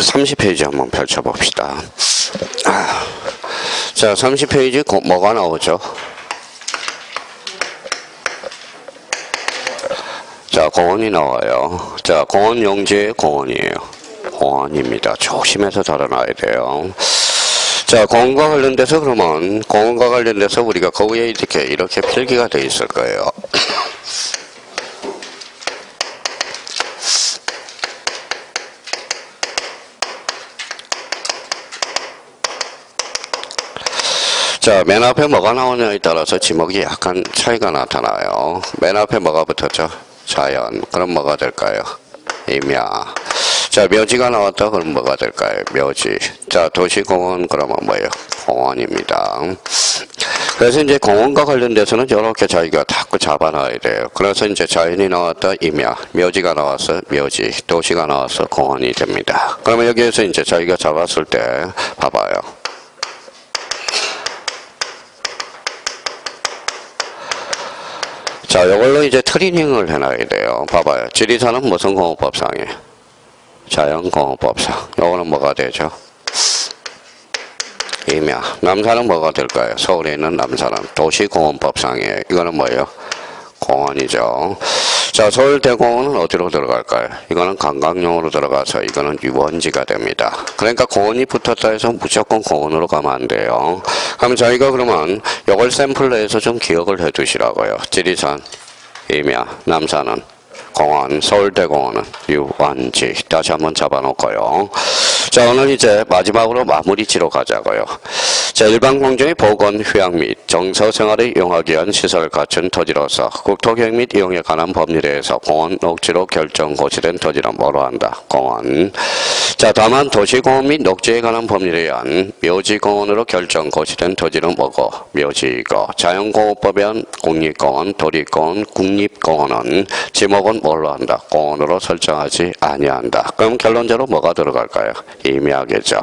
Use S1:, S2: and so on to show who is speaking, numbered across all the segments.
S1: 30페이지 한번 펼쳐봅시다. 자, 30페이지 뭐가 나오죠? 자, 공원이 나와요. 자, 공원 용지의 공원이에요. 공원입니다. 조심해서 달아놔야 돼요. 자, 공원과 관련돼서 그러면 공원과 관련돼서 우리가 거기에 이렇게 필기가 돼 있을 거예요. 자, 맨 앞에 뭐가 나오냐에 따라서 지목이 약간 차이가 나타나요. 맨 앞에 뭐가 붙었죠? 자연. 그럼 뭐가 될까요? 임야. 자, 묘지가 나왔다. 그럼 뭐가 될까요? 묘지. 자, 도시공원 그러면 뭐예요? 공원입니다. 그래서 이제 공원과 관련돼서는 이렇게 자기가 자꾸 잡아놔야 돼요. 그래서 이제 자연이 나왔다. 임야. 묘지가 나왔어. 묘지. 도시가 나왔어. 공원이 됩니다. 그러면 여기에서 이제 자기가 잡았을 때 봐봐요. 자, 이걸로 이제 트리닝을 해놔야 돼요. 봐봐요. 지리산은 무슨 공원법상이에요? 자연공원법상. 요거는 뭐가 되죠? 임야. 남산은 뭐가 될까요? 서울에 있는 남산은 도시공원법상이에요. 이거는 뭐예요? 공원이죠. 자, 서울대공원은 어디로 들어갈까요? 이거는 관광용으로 들어가서 이거는 유원지가 됩니다. 그러니까 공원이 붙었다 해서 무조건 공원으로 가면 안 돼요. 그럼 저희가 그러면 이걸 샘플로 해서 좀 기억을 해 두시라고요. 지리산, 임야, 남산은 공원, 서울대공원은 유원지. 다시 한번 잡아놓고요. 자, 오늘 이제 마지막으로 마무리 지로 가자고요. 자, 일반 공정의 보건, 휴양 및 정서 생활을 이용하기 위한 시설을 갖춘 토지로서 국토계획 및 이용에 관한 법률에 의해서 공원 녹지로 결정 고시된 토지는 뭐로 한다? 공원. 자, 다만 도시공원 및 녹지에 관한 법률에 의한 묘지공원으로 결정 고시된 토지는 뭐고? 묘지이고. 자연공원법에 의한 국립공원, 도립공원, 국립공원은 지목은 뭘로 한다? 공원으로 설정하지 아니한다. 그럼 결론적으로 뭐가 들어갈까요? 임야겠죠.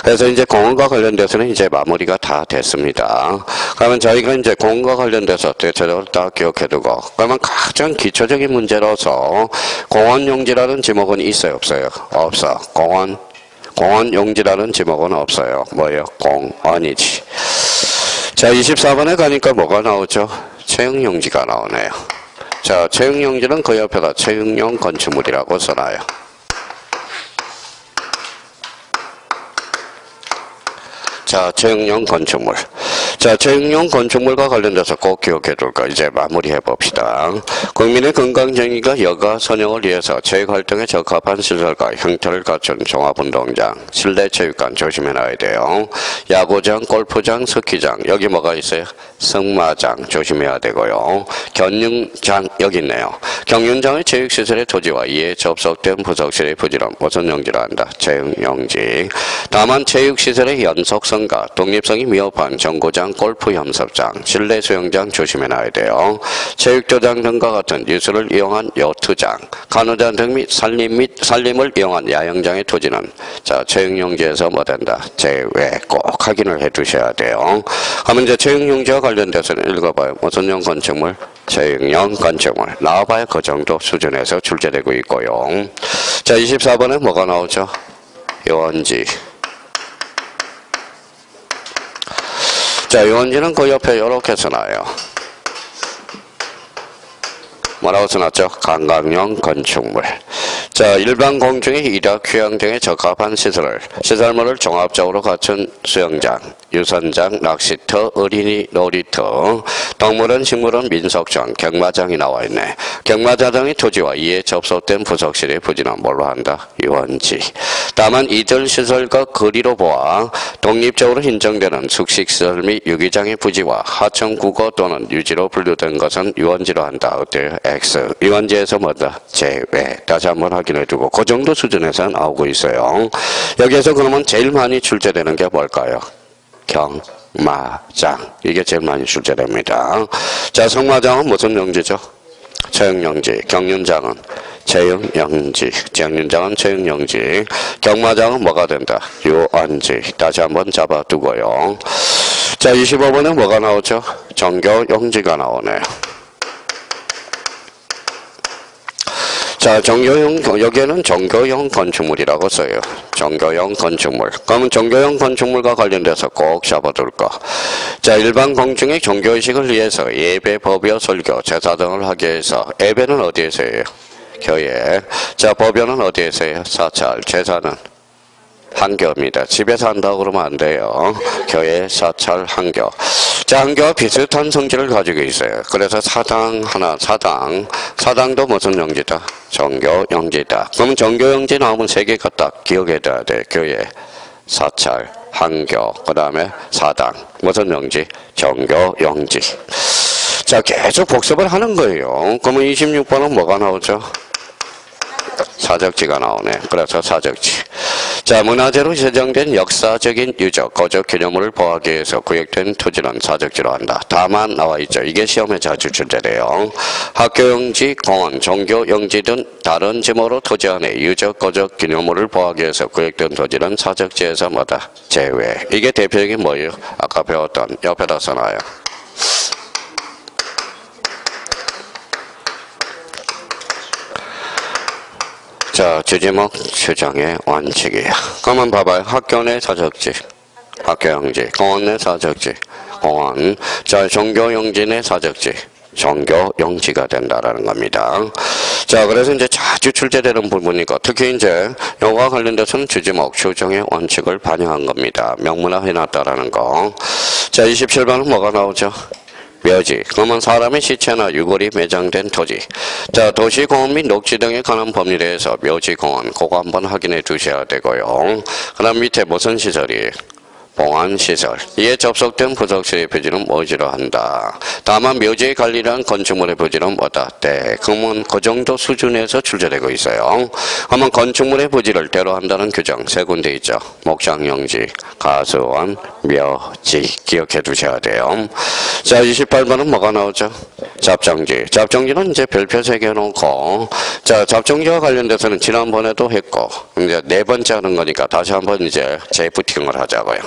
S1: 그래서 이제 공원과 관련돼서는 이제 마무리가 다 됐습니다. 그러면 저희가 이제 공원과 관련돼서 대체적으로 다 기억해두고, 그러면 가장 기초적인 문제로서 공원 용지라는 지목은 있어요, 없어요? 없어. 공원 용지라는 지목은 없어요. 뭐예요? 공원이지. 자, 24번에 가니까 뭐가 나오죠? 체육용지가 나오네요. 자, 체육용지는 그 옆에다 체육용 건축물이라고 써놔요. 자, 체육용 건축물. 자, 체육용 건축물과 관련돼서 꼭 기억해 둘 거 이제 마무리해 봅시다. 국민의 건강정의가 여가 선영을 위해서 체육활동에 적합한 시설과 형태를 갖춘 종합운동장, 실내체육관 조심해 놔야 돼요. 야구장, 골프장, 스키장, 여기 뭐가 있어요? 승마장 조심해야 되고요. 경륜장 여기 있네요. 경륜장의 체육시설의 토지와 이에 접속된 부속실의 부지는 무슨 용지로 한다? 체육용지. 다만 체육시설의 연속성과 독립성이 미흡한 정구장, 골프 협습장, 실내 수영장 조심해 놔야 돼요. 체육도장 등과 같은 유수를 이용한 요트장, 간호장 등 및 산림을 이용한 야영장의 토지는 자, 체육용지에서 뭐 된다? 제외. 꼭 확인을 해 두셔야 돼요. 그러면 이제 체육용지와 관련돼서는 읽어봐요. 무슨 용 건축물? 체육용 건축물. 나와봐야 그 정도 수준에서 출제되고 있고요. 자, 24번에 뭐가 나오죠? 유원지. 자, 유원지는 그 옆에 이렇게 써놔요. 뭐라고 써놨죠? 관광용 건축물. 자, 일반 공중의 일학, 휴양 등에 적합한 시설물을 종합적으로 갖춘 수영장, 유선장, 낚시터, 어린이 놀이터, 동물원, 식물원, 민속촌, 경마장이 나와 있네. 경마장 의 토지와 이에 접속된 부속실의 부지는 뭘로 한다? 유원지. 다만 이들 시설과 거리로 보아 독립적으로 인정되는 숙식시설 및 유기장의 부지와 하청 국어 또는 유지로 분류된 것은 유원지로 한다. 어때요? X. 유원지에서 뭐다? 제외. 다시 한번 확인해두고 그 정도 수준에서 나오고 있어요. 여기에서 그러면 제일 많이 출제되는 게 뭘까요? 경마장. 이게 제일 많이 출제됩니다. 자, 승마장은 무슨 용지죠? 체육용지. 경륜장은 체육용지. 경륜장은 체육용지. 경마장은 뭐가 된다? 유원지. 다시 한번 잡아두고요. 자, 25번에 뭐가 나오죠? 종교용지가 나오네요. 자, 여기에는 종교용 건축물이라고 써요. 종교용 건축물. 그러면 종교용 건축물과 관련돼서 꼭 잡아둘 거. 자, 일반 공중의 종교의식을 위해서 예배, 법요, 설교, 제사 등을 하기 위해서 예배는 어디에서 해요? 교회. 자, 법요는 어디에서 해요? 사찰. 제사는? 한교입니다. 집에서 한다고 그러면 안 돼요. 교회, 사찰, 한교. 자, 한교와 비슷한 성질을 가지고 있어요. 그래서 사당도 무슨 영지다? 종교 영지다. 그러면 종교 영지 나오면 세 개가 딱 기억해둬야 돼. 교회, 사찰, 한교, 그 다음에 사당. 무슨 영지? 종교 영지. 자, 계속 복습을 하는 거예요. 그러면 26번은 뭐가 나오죠? 사적지가 나오네. 그래서 사적지. 자, 문화재로 지정된 역사적인 유적, 거적 기념물을 보호하기 위해서 구역된 토지는 사적지로 한다. 다만 나와 있죠. 이게 시험에 자주 출제돼요. 학교용지, 공원, 종교용지 등 다른 지모로 토지 안에 유적, 거적 기념물을 보호하기 위해서 구역된 토지는 사적지에서 뭐다? 제외. 이게 대표적인 뭐예요? 아까 배웠던 옆에다 써놔요. 자, 주제목 추정의 원칙이야. 그러면 봐봐요. 학교 내 사적지, 학교용지, 공원 내 사적지, 공원. 자, 종교용지 내 사적지, 종교용지가 된다라는 겁니다. 자, 그래서 이제 자주 출제되는 부분이고, 특히 이제 요거와 관련돼서는 주제목 추정의 원칙을 반영한 겁니다. 명문화 해놨다라는 거. 자, 27번은 뭐가 나오죠? 묘지. 그러면 사람의 시체나 유골이 매장된 토지. 자, 도시공원 및 녹지 등에 관한 법률에 대해서 묘지공원, 그거 한번 확인해 두셔야 되고요. 그 다음 밑에 무슨 시설이? 봉안시설. 이에 접속된 부속시의 표지는 뭐지로 한다. 다만 묘지의 관리란 건축물의 부지는 뭐다? 네. 그러면 그 정도 수준에서 출제되고 있어요. 그러면 건축물의 부지를 대로 한다는 규정 세 군데 있죠. 목장용지, 가수원, 묘지. 기억해 두셔야 돼요. 자, 28번은 뭐가 나오죠? 잡정지. 잡정지는 이제 별표 새겨놓고, 자, 잡정지와 관련돼서는 지난번에도 했고, 이제 네 번째 하는 거니까 다시 한번 이제 재부팅을 하자고요.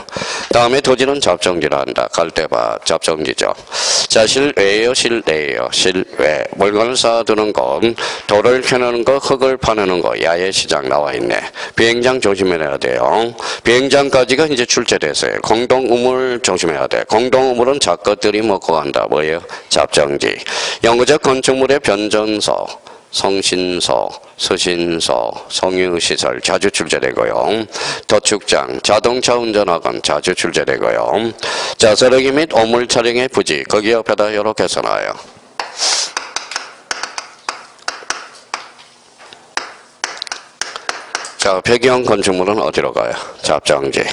S1: 다음에 토지는 잡정지를 한다. 갈대밭 잡정지죠. 자, 실외예요, 실내예요? 실외. 물건을 쌓아두는 것, 돌을 켜놓는 것, 흙을 파내는 것, 야외시장 나와 있네. 비행장 조심해야 돼요. 비행장까지가 이제 출제됐어요. 공동우물 조심해야 돼. 공동우물은 작것들이 먹고 간다. 뭐예요? 잡정지. 영구적 건축물의 변전소, 성신소, 서신소, 성유시설 자주 출제되고요. 도축장, 자동차 운전학원 자주 출제되고요. 자, 서르기 및 오물 촬영의 부지, 거기 옆에다 이렇게 써놔요. 자, 배경 건축물은 어디로 가요? 잡정지.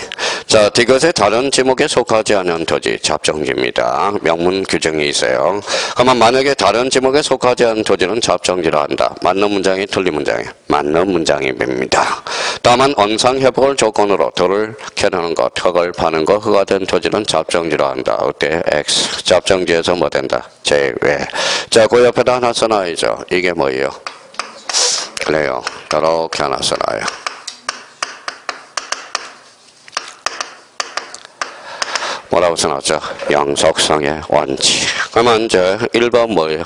S1: 자, 이것의 다른 지목에 속하지 않은 토지, 잡정지입니다. 명문 규정이 있어요. 그러면 만약에 다른 지목에 속하지 않은 토지는 잡정지라 한다. 맞는 문장이 틀린 문장이? 맞는 문장입니다. 다만 언상회복을 조건으로 돌을 캐내는 것, 흙을 파는 것, 흙가 된 토지는 잡정지라 한다. 어때? X. 잡정지에서 뭐 된다? 제외. 자, 그 옆에다 하나 써놔야죠. 이게 뭐예요? 그래요. 이렇게 하나 써놔요. 뭐라고 써놨죠? 영속성의 원칙. 그러면 이제 1번 뭐예요?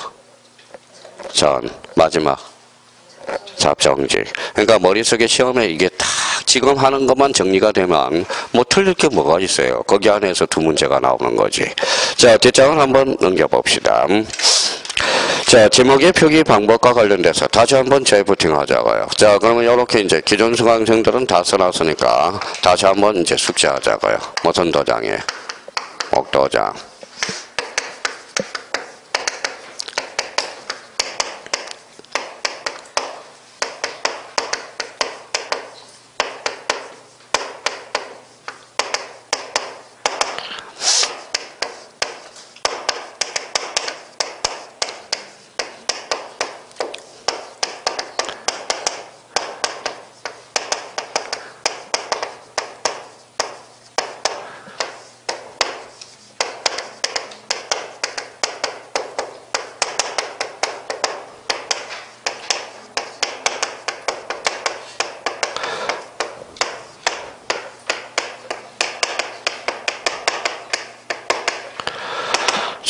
S1: 전, 마지막. 잡정지. 그러니까 머릿속에 시험에 이게 딱 지금 하는 것만 정리가 되면 뭐 틀릴 게 뭐가 있어요. 거기 안에서 두 문제가 나오는 거지. 자, 뒷장을 한번 넘겨봅시다. 자, 지목의 표기 방법과 관련돼서 다시 한번 재부팅 하자고요. 자, 그러면 이렇게 이제 기존 수강생들은 다 써놨으니까 다시 한번 이제 숙제하자고요. 무슨 도장이에요? 목도장.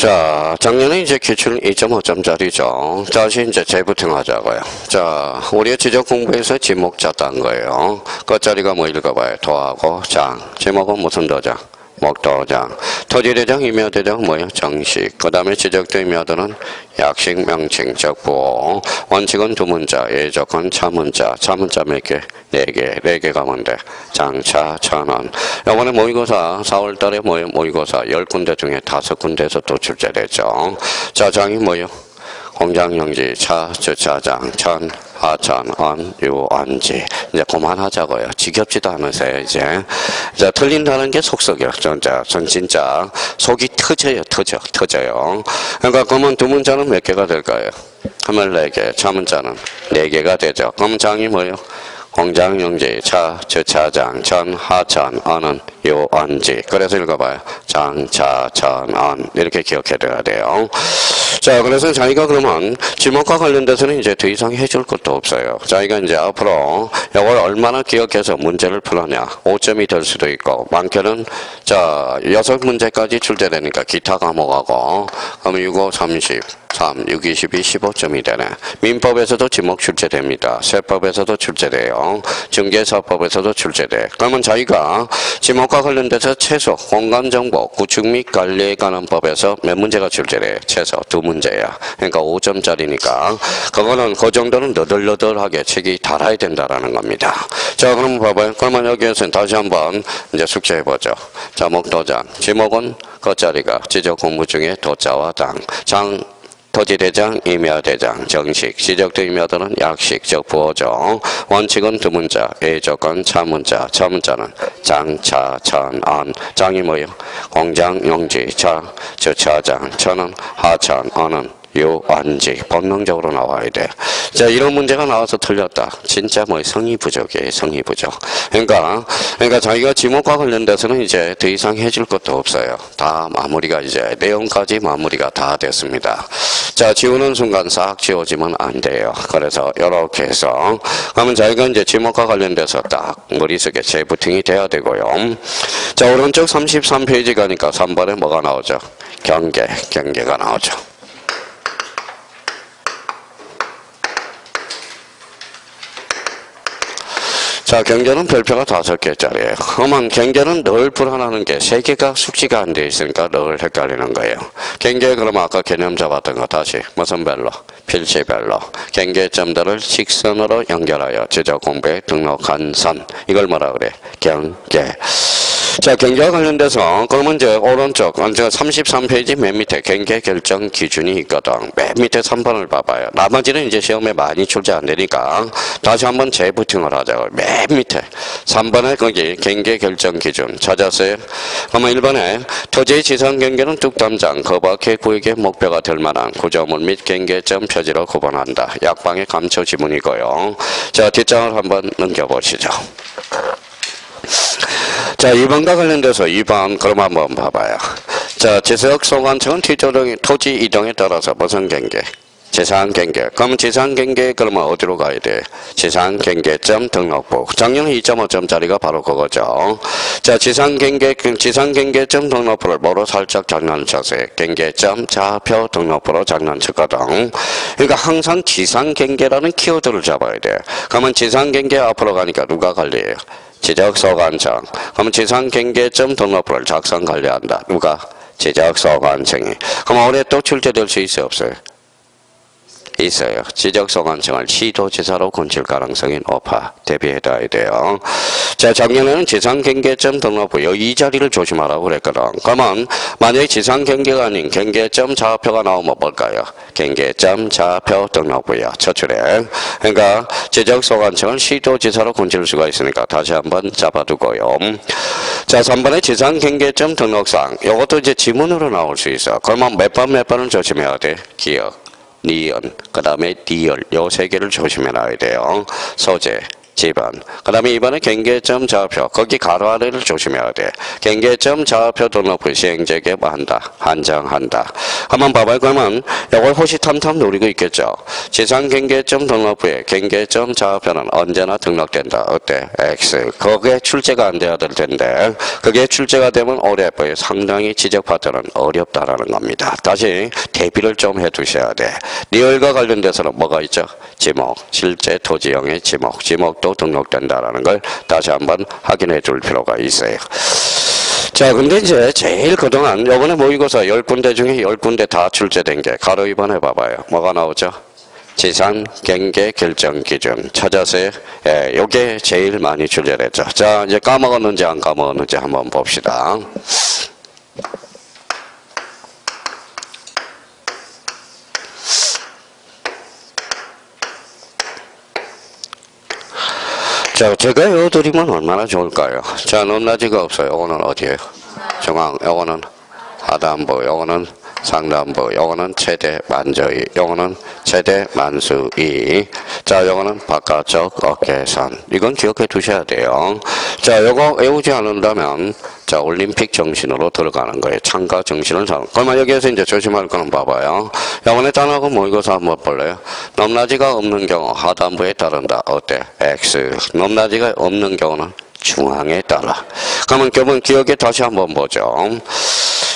S1: 자, 작년에 이제 기출 2.5점짜리죠. 자, 다시 이제 재부팅 하자고요. 자, 우리의 지적 공부에서 지목 짰단 거예요. 끝자리가 뭐 읽어봐요. 도하고 장. 제목은 무슨 도장? 목도장. 토지대장, 임야대장 뭐예요? 정식. 그 다음에 지적된 임야들은 약식, 명칭, 적부호. 원칙은 두 문자, 예조건 차문자. 차문자 몇 개? 네 개. 네 개가 뭔데? 장차, 천원. 이번에 모의고사 4월달에 모의고사 10군데 중에 5군데에서 또 출제됐죠. 자, 장이 뭐예요? 공장용지, 차, 주차장, 천, 하천, 언, 유, 언지. 이제 그만하자고요. 지겹지도 않으세요, 이제. 자, 틀린다는 게 속속이요. 전 진짜 속이 터져요. 그러니까 그러면 두 문자는 몇 개가 될까요? 24개. 차 문자는 4개가 되죠. 그럼 장이 뭐예요? 공장용지, 차, 주차장, 천, 하천, 언은, 요, 언지. 그래서 읽어봐요. 장, 차, 천, 언. 이렇게 기억해둬야 돼요. 자, 그래서 자기가 그러면 지목과 관련돼서는 이제 더 이상 해줄 것도 없어요. 자기가 이제 앞으로 이걸 얼마나 기억해서 문제를 풀었냐. 5점이 될 수도 있고, 많게는 자, 6문제까지 출제되니까 기타 과목하고, 그럼 6, 5, 30. 3, 6, 22, 15점이 되네. 민법에서도 지목 출제됩니다. 세법에서도 출제돼요. 중개사법에서도 출제돼. 그러면 자기가 지목과 관련돼서 최소 공간정보, 구축 및 관리에 관한 법에서 몇 문제가 출제돼? 최소 2문제야. 그러니까 5점짜리니까 그거는 그 정도는 너덜너덜하게 책이 달아야 된다라는 겁니다. 자, 그럼 봐봐요. 그러면 여기에서는 다시 한번 이제 숙제해보죠. 자, 목도장. 지목은 겉자리가 지적 공부 중에 도자와 장, 토지대장, 임야대장, 정식, 지적된 임야들은 약식, 적부호죠. 원칙은 두 문자, 예조건, 차문자, 차문자는 장, 차, 천, 언. 장이 뭐예요? 공장, 용지, 차, 주차장, 천은 하천, 언은 요, 완지. 본능적으로 나와야 돼. 자, 이런 문제가 나와서 틀렸다. 진짜 뭐 성의 부족이에요. 성의 부족. 그러니까 자기가 지목과 관련돼서는 이제 더 이상 해줄 것도 없어요. 다 마무리가 이제 내용까지 마무리가 다 됐습니다. 자, 지우는 순간 싹 지워지면 안 돼요. 그래서 이렇게 해서 그러면 자기가 이제 지목과 관련돼서 딱 머릿속에 재부팅이 돼야 되고요. 자, 오른쪽 33페이지 가니까 3번에 뭐가 나오죠? 경계가 나오죠. 자, 경계는 별표가 5개짜리예요. 그러면 경계는 늘 불안하는 게 3개가 숙지가 안 돼 있으니까 늘 헷갈리는 거예요. 경계 그러면 아까 개념 잡았던 거 다시 무슨 별로? 필지별로. 경계점들을 직선으로 연결하여 지적 공부에 등록한 선. 이걸 뭐라 그래? 경계. 자, 경계와 관련돼서 그러면 이제 오른쪽 33페이지 맨 밑에 경계 결정 기준이 있거든. 맨 밑에 3번을 봐봐요. 나머지는 이제 시험에 많이 출제 안 되니까 다시 한번 재부팅을 하자고. 맨 밑에 3번에 거기 경계 결정 기준 찾았어요. 그러면 1번에 토지의 지상 경계는 뚝담장 거박해 구역의 목표가 될 만한 구조물 및 경계점 표지로 구분한다. 약방의 감초 지문이고요. 자, 뒷장을 한번 넘겨보시죠. 자, 2번과 관련돼서 2번 그럼 한번 봐봐요. 자, 지적 소관청은 토지 이동에 따라서 무슨 경계? 지상 경계. 그럼 지상 경계 그러면 어디로 가야 돼? 지상 경계점 등록부. 작년 2.5점짜리가 바로 그거죠. 자, 지상 경계점 등록부를 뭐로 살짝 장난쳤어요? 경계점 좌표 등록부로 장난쳤거든. 그러니까 항상 지상 경계라는 키워드를 잡아야 돼. 그러면 지상 경계 앞으로 가니까 누가 관리해요? 지적소관청. 그럼 지상경계점 등록부를 작성 관리한다. 누가? 지적소관청이. 그럼 올해 또 출제될 수 있어요? 없어요? 있어요. 지적소관청을 시도지사로 건칠 가능성이 높아. 대비해둬야 돼요. 자, 작년에는 지상경계점 등록부 이 자리를 조심하라고 그랬거든. 그러면 만약에 지상경계가 아닌 경계점 좌표가 나오면 뭘까요? 경계점 좌표 등록부야. 처출해. 그러니까 지적소관청을 시도지사로 건칠 수가 있으니까 다시 한번 잡아두고요. 자, 3번에 지상경계점 등록상. 이것도 이제 지문으로 나올 수 있어. 그러면 몇 번을 조심해야 돼? 기억. 니은, 그 다음에 디얼, 요 3개를 조심해놔야 돼요. 소재, 지번. 그 다음에 2번은 경계점 좌표. 거기 가로 아래를 조심해야 돼. 경계점 좌표 등록부 시행재개 뭐 한다. 한정한다. 한번 봐봐요. 그러면 이걸 호시탐탐 노리고 있겠죠. 지상 경계점 등록부에 경계점 좌표는 언제나 등록된다. 어때? X. 그게 출제가 안 돼야 될 텐데 그게 출제가 되면 올해 상당히 지적 파트는 어렵다라는 겁니다. 다시 대비를 좀 해두셔야 돼. 리얼과 관련돼서는 뭐가 있죠? 지목. 실제 토지형의 지목. 지목도 등록된다라는 걸 다시 한번 확인해 줄 필요가 있어요. 자, 근데 이제 제일 그동안 요번에 모의고사 10군데 중에 10군데 다 출제된 게 가로 2번 해봐봐요. 뭐가 나오죠? 지상 경계 결정 기준 찾아서요. 예, 요게 제일 많이 출제됐죠. 자, 이제 까먹었는지 안 까먹었는지 한번 봅시다. 자, 제가 이어드리면 얼마나 좋을까요? 자, 높낮이가 없어요. 요거는 어디예요? 중앙. 요거는 하단부. 요거는 상단부. 요거는 최대 만저위. 요거는 최대 만수위. 자, 요거는 바깥쪽 어깨선. 이건 기억해 두셔야 돼요. 자, 요거 외우지 않는다면 자, 올림픽 정신으로 들어가는 거예요. 참가 정신을 잡는. 그러면 여기에서 이제 조심할 거는 봐봐요. 이번에 단하고 모의고사 한번 볼래요? 높낮이가 없는 경우 하단부에 따른다. 어때? X. 높낮이가 없는 경우는 중앙에 따라. 그러면 교본 기억에 다시 한번 보죠.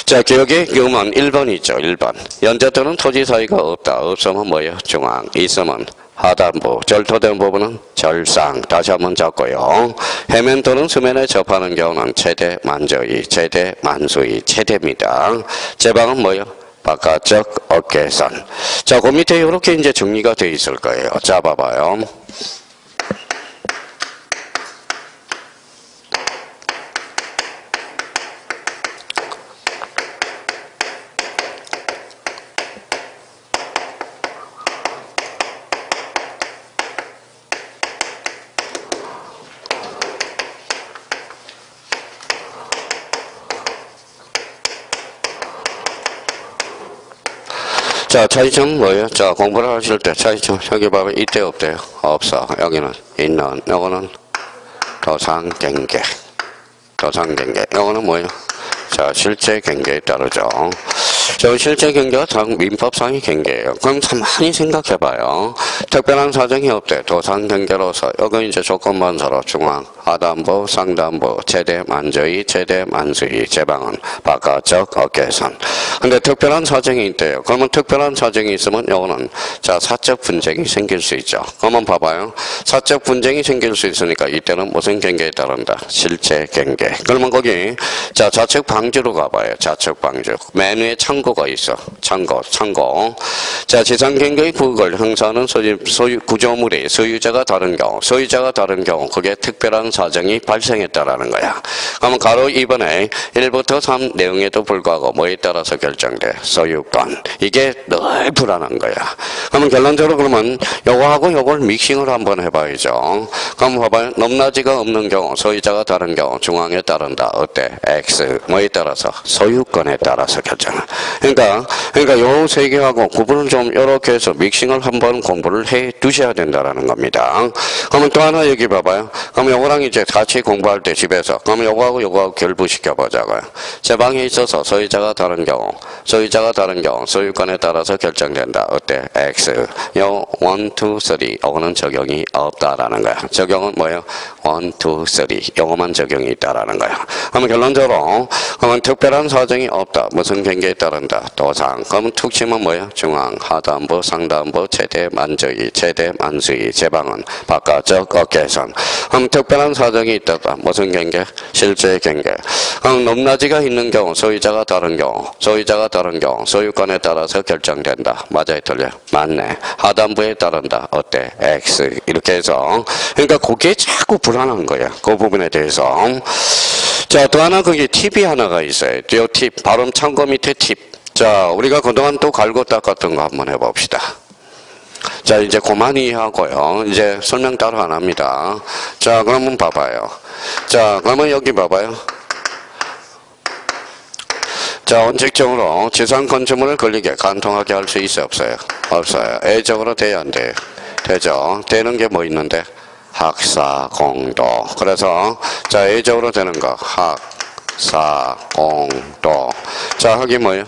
S1: 자, 기억에 교만 1번 있죠. 1번. 연자들은 토지 사이가 없다. 없으면 뭐예요? 중앙. 있으면 하단부. 절토된 부분은 절상. 다시 한번 잡고요. 해면 또는 수면에 접하는 경우는 최대 만저위, 최대 만수위, 최대입니다. 제방은 뭐예요? 바깥쪽 어깨선. 자, 그 밑에 이렇게 이제 정리가 되어 있을 거예요. 자, 봐봐요. 자, 차이점 뭐예요? 자, 공부를 하실 때 차이점 여기 봐봐. 이때 없대요. 없어. 여기는 있는. 요거는 도상경계. 도상경계. 요거는 뭐예요? 자, 실제 경계에 따르죠. 저 실제 경계가 민법상의 경계예요. 그럼 가만히 생각해봐요. 특별한 사정이 없대. 도상 경계로서 여기 이제 조건반서로 중앙, 하단부, 상단부, 최대 만저위, 최대 만수위, 제방은 바깥쪽 어깨선. 근데 특별한 사정이 있대요. 그러면 특별한 사정이 있으면 요거는 자, 사적 분쟁이 생길 수 있죠. 그러면 봐봐요. 사적 분쟁이 생길 수 있으니까 이때는 무슨 경계에 따른다? 실제 경계. 그러면 거기 자, 좌측 방지로 가봐요. 좌측 방지. 맨 위에 창고가 있어. 창고. 자, 지상 경계의 구역을 형성하는 소유 구조물이 소유자가 다른 경우 그게 특별한 사정이 발생했다라는 거야. 그러면 가로 2번에 1부터 3 내용에도 불구하고 뭐에 따라서 결정돼? 소유권. 이게 늘 불안한 거야. 그러면 결론적으로 그러면 요거하고 요걸 믹싱을 한번 해봐야죠. 그럼 봐봐요. 높낮이가 없는 경우, 소유자가 다른 경우, 중앙에 따른다. 어때? X. 뭐에 따라서? 소유권에 따라서 결정을. 그러니까 요 세 개하고 구분을 좀 이렇게 해서 믹싱을 한번 공부를 해 두셔야 된다라는 겁니다. 그러면 또 하나 여기 봐봐요. 그럼 요거랑 이제 같이 공부할 때 집에서 그러면 요거하고 결부시켜 보자고요. 제 방에 있어서 소유자가 다른 경우, 소유권에 따라서 결정된다. 어때? X. 요 1, 2, 3 요거는 적용이 없다라는 거야. 적용은 뭐예요? 1, 2, 3 요거만 적용이 있다라는 거야. 그러면 결론적으로 그러면 특별한 사정이 없다. 무슨 경계에 따른다? 도상. 그러면 툭 치면 뭐예요? 중앙, 하단부, 상단부, 최대 만저위, 최대 만수위, 제방은 바깥쪽 어깨선. 그럼 특별한 사정이 있다. 무슨 경계? 실제 경계. 그럼 높낮이가 있는 경우, 소유자가 다른 경우, 소유권에 따라서 결정된다. 맞아요, 틀려? 맞네. 하단부에 따른다. 어때? X. 이렇게 해서 그러니까 그게 자꾸 불안한 거야. 그 부분에 대해서. 자, 또 하나 거기 팁이 하나가 있어요. 이 팁, 발음 참고 밑에 팁. 자, 우리가 그동안 또 갈고 닦았던 거 한번 해봅시다. 자, 이제 그만히 하고요. 이제 설명 따로 안 합니다. 자, 그러면 봐봐요. 자, 그러면 여기 봐봐요. 자, 원칙적으로 지상 건축물을 걸리게 간통하게 할 수 있어요, 없어요? 없어요. A적으로 돼야 안 돼요? 되죠. 되는 게 뭐 있는데? 학사공도. 그래서 자 A적으로 되는 거 학사공도. 자 학이 뭐예요?